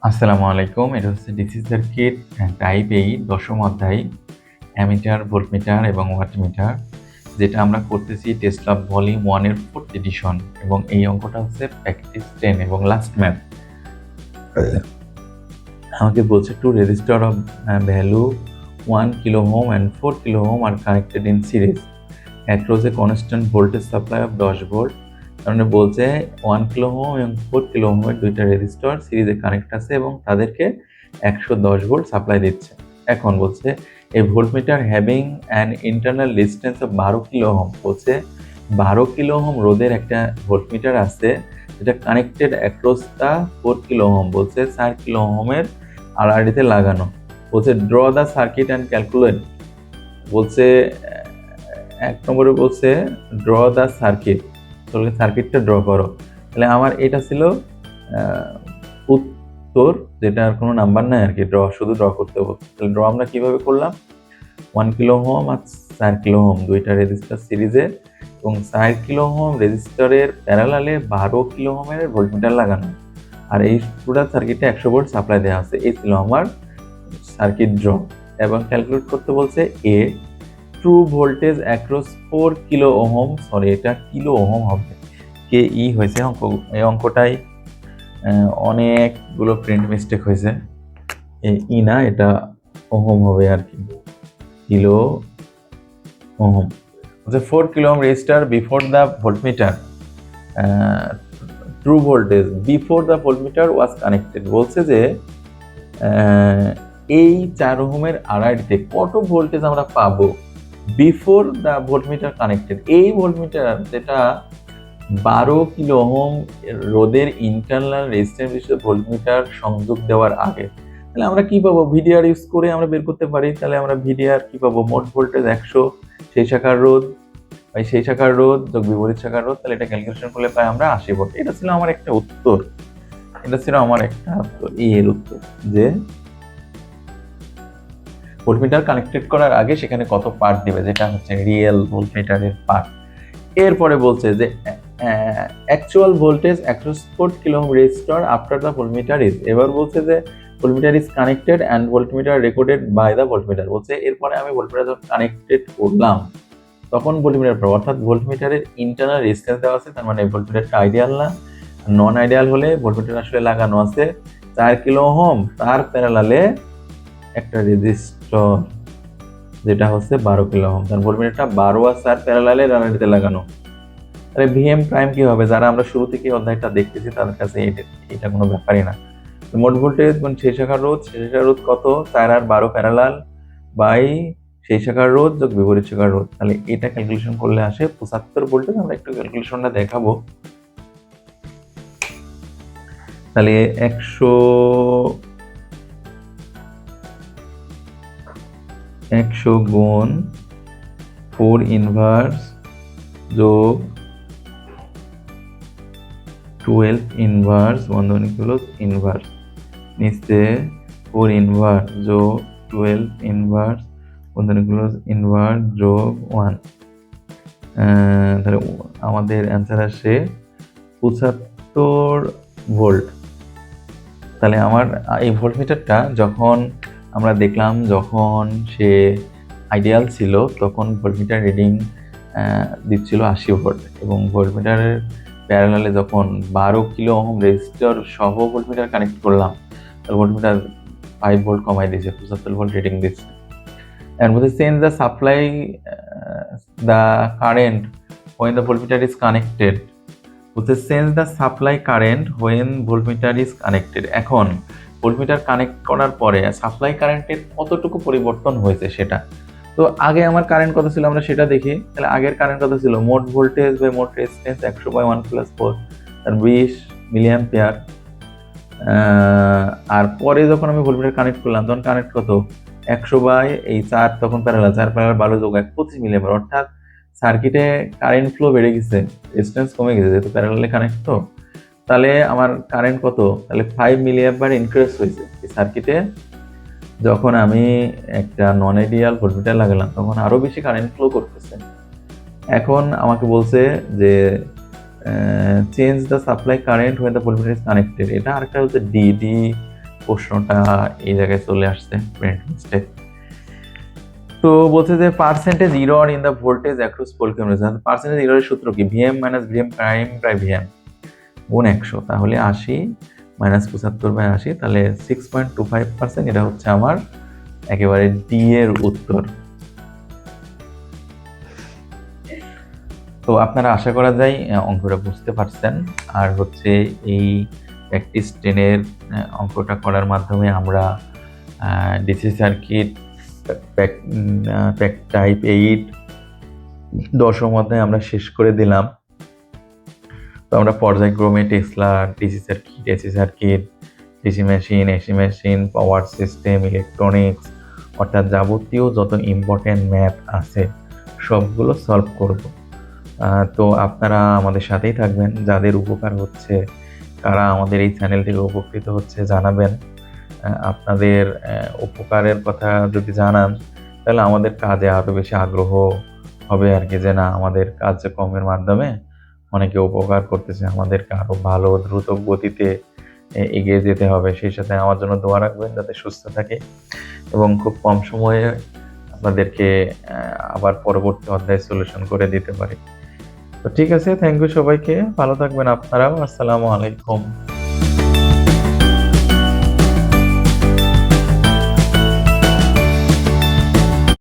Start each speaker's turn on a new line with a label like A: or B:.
A: আসসালামু আলাইকুম। এটা হচ্ছে ডিসি সার্কিট টাইপ 8 দশম অধ্যায় অ্যামিটার, ভোল্টমিটার এবং ওয়াটমিটার, যেটা আমরা করতেছি টেসলা ভলিউম 1 এর 4th এডিশন এবং এই অঙ্কটা হচ্ছে প্র্যাকটিস 10 এবং লাস্ট ম্যাথ। আমাকে বলছে to register of value 1 kilo ohm and 4 kilo ohm are connected in series across a constant voltage supply of 10 volt. তার বলছে 1 কিলো ওহম এবং 4 কিলো ওহমের দুইটা রেজিস্টর সিরিজে কানেক্ট আছে এবং তাদেরকে 110 ভোল্ট সাপ্লাই দিচ্ছে। এখন বলছে এই voltmeter having an internal resistance of 12 kilo ohm, বলছে 12 কিলো ওহম রোধের একটা ভোল্টমিটার আছে যেটা কানেক্টেড অ্যাক্রস দা 4 কিলো ওহম, বলছে 4 কিলো ওহমের আড়াআড়িতে লাগানো। বলছে draw the circuit and calculate, বলছে 1 নম্বরে বলছে ড্র দ্য সার্কিট, তাহলে সার্কিটটা ড্র করো। তাহলে আমার এটা ছিল উত্তর, যেটা আর কোনো নাম্বার নাই আর কি, ড্র শুধু ড্র করতে হবে। তাহলে ড্র আমরা কিভাবে করলাম, 1 কিলো ওহম আর 4 কিলো ওহম দুইটা রেজিস্টার সিরিজে এবং 4 কিলো ওহম রেজিস্টারের প্যারালালে 12 কিলো ওহমের ভোল্টমিটার লাগানো, আর এই পুরো সার্কিটে 100 ভোল্ট সাপ্লাই দেওয়া আছে। এই ছিল আমার সার্কিট ড্র। এবং ক্যালকুলেট করতে বলছে a true voltage across 4 kilo ohm, sorry এটা কিলো ওহম হবে, কে ই হয়েছে অঙ্ক, এই অঙ্কটাই অনেকগুলো প্রিন্ট মিস্টেক হয়েছে, ই না এটা ওহম হবে আর কি, কিলো ওহম। বলছে 4 kilo ohm register before the voltmeter, true voltage before the voltmeter was connected, বলছে যে এই 4 ওহমের আড়াআড়িতে কত ভোল্টেজ আমরা পাবো বিফোর দ্য ভোল্টমিটার কানেক্টেড। এই ভোল্টমিটার যেটা 12 কিলো ওহম রোধের ইন্টারনাল রেজিস্ট্যান্স হিসেবে ভোল্টমিটার সংযোগ দেওয়ার আগে, তাহলে আমরা কি পাবো, ভিডিআর ইউজ করে আমরা বের করতে পারি। তাহলে আমরা ভিডিআর কি পাবো, মোট ভোল্টেজ 100 সেই শাখার রোধ বা সেই শাখার রোধ যোগ বিপরীত শাখার রোধ, তাহলে এটা ক্যালকুলেশন করলে পাই আমরা 80 ভোল্ট। এটা ছিল আমার একটা উত্তর, এটা ছিল আমার একটা উত্তর, এর উত্তর যে ভোল্টমিটার কানেক্টেড করার আগে সেখানে কত পার্ট দিবে, যেটা হচ্ছে রিয়েল ভোল্টমিটারের পার্ট। এরপরে বলছে যে actual voltage 104 kilo ohm resistor after the voltmeter is, এবার বলছে যে voltmeter is connected and voltmeter recorded by the voltmeter. বলছে এরপরে আমি ভোল্টমিটার যখন কানেক্টেড করলাম তখন ভোল্টমিটার, অর্থাৎ ভোল্টমিটারের ইন্টারনাল রেজিস্ট্যান্স দেওয়া আছে, তার মানে ভোল্টমিটারটা আইডিয়াল না। নন আইডিয়াল হলে ভোল্টমিটার আসলে লাগানো আছে 4 কিলো ওহম, তার প্যারালালে একটা রেজিস্টর যেটা হচ্ছে 12 কিলো ওহম, তার ভোল্টমিটারটা 12 আর 4 প্যারালালে রানারিতে লাগানো। তাহলে ভিএম প্রাইম কি হবে, যারা আমরা শুরু থেকে অধ্যায়টা দেখতেছি তাদের কাছে এটা কোনো ব্যাপারই না। মোট ভোল্টেজ সেই শাখার রোধ, সেই শাখার রোধ কত, 4 আর 12 প্যারালাল বাই সেই শাখার রোধ যোগ বিপরীত শাখার রোধ, তাহলে এটা ক্যালকুলেশন করলে আসে 75 ভোল্টেজ। আমরা একটু ক্যালকুলেশনটা দেখাবো। তাহলে 100 গুণ 4 ইনভার্স যোগ 12 ইনভার্স বন্ধনী ক্লোজ ইনভার্স, নিচে 4 ইনভার্স যোগ 12 ইনভার্স বন্ধনী ক্লোজ ইনভার্স যোগ 1, তাহলে আমাদের অ্যান্সার আসে 75 ভোল্ট। তাহলে আমার এই ভোল্টমিটারটা যখন আমরা দেখলাম, যখন সে আইডিয়াল ছিল তখন ভোল্টমিটার রিডিং দিচ্ছিল 80 ভোল্ট এবং ভোল্টমিটারের প্যারালালে যখন 12 কিলো ওহম রেজিস্টর সহ ভোল্টমিটার কানেক্ট করলাম, তাহলে ভোল্টমিটার 5 ভোল্ট কমাই দিয়েছে, 75 ভোল্ট রিডিং দিচ্ছে। And with the change the supply the current when the voltmeter is connected, with the change the supply current when voltmeter is connected। এখন voltmeter connect করার পরে supply কারেন্টের কতটুকু পরিবর্তন হয়েছে সেটা, তো আগে আমার কারেন্ট কত ছিল আমরা সেটা দেখি। তাহলে আগের কারেন্ট কত ছিল, মোট ভোল্টেজ বাই মোট রেজিস্ট্যান্স 100 বাই 1 প্লাস 4 আর 20 মিলি অ্যাম্পিয়ার। আর পরে যখন আমি ভোল্টমিটার কানেক্ট করলাম তখন কানেক্ট কত, 100 বাই এই 4, তখন প্যারালাল 4 প্যারালাল 12 যোগ 1 25 মিলি অ্যাম্পিয়ার, অর্থাৎ সার্কিটে কারেন্ট ফ্লো বেড়ে গেছে, রেজিস্ট্যান্স কমে গেছে যেহেতু প্যারালালে কানেক্ট। তো তাহলে আমার কারেন্ট কত, তাহলে 5 মিলি অ্যাম্পিয়ার ইনক্রিজ হয়েছে এই সার্কিটে। যখন আমি একটা নন আইডিয়াল ভোল্টমিটার লাগালাম তখন আরো বেশি কারেন্ট ফ্লো করতেছে। এখন আমাকে বলছে যে change the supply current when the voltmeter is connected, এটা আরেকটা হচ্ছে ডি প্রশ্নটা এই জায়গায় চলে আসছে, প্রিন্ট মিস্টেক। তো বলছে যে percentage error in the voltage across pole kilometre. Percentage ইররের সূত্র কি? VM minus VM prime by VM গুণ 100, তাহলে 80 মাইনাস 75/80, তাহলে 6.25%। এটা হচ্ছে আমার একেবারে ডি এর উত্তর। তো আপনারা আশা করা যায় অঙ্কটা বুঝতে পারছেন। আর হচ্ছে এই প্র্যাকটিস 10-এর অঙ্কটা করার মাধ্যমে আমরা ডিসি সার্কিট টাইপ 8 10 অধ্যায় আমরা শেষ করে দিলাম। তো আমরা পর্যায়ক্রমে Tesla, DC circuit, AC circuit, DC machine, AC machine, power system, electronics, অর্থাৎ যাবতীয় যত ইম্পর্টেন্ট ম্যাথ আছে সবগুলো সলভ করব। তো আপনারা আমাদের সাথেই থাকবেন। যাদের উপকার হচ্ছে, কারা আমাদের এই চ্যানেল থেকে উপকৃত হচ্ছে জানাবেন। আপনাদের উপকারের কথা যদি জানান তাহলে আমাদের কাজে আরও বেশি আগ্রহ হবে আর কি, যে না আমাদের কার্যক্রমের মাধ্যমে অনেকে উপকার করতেছে, আমাদেরকে আরও ভালো দ্রুত গতিতে এগিয়ে যেতে হবে। সেই সাথে আমার জন্য দোয়া রাখবেন যাতে সুস্থ থাকে এবং খুব কম সময়ে আপনাদেরকে আবার পরবর্তী অধ্যায় সলিউশন করে দিতে পারি। তো ঠিক আছে, থ্যাংক ইউ সবাইকে, ভালো থাকবেন আপনারাও। আসসালামু আলাইকুম।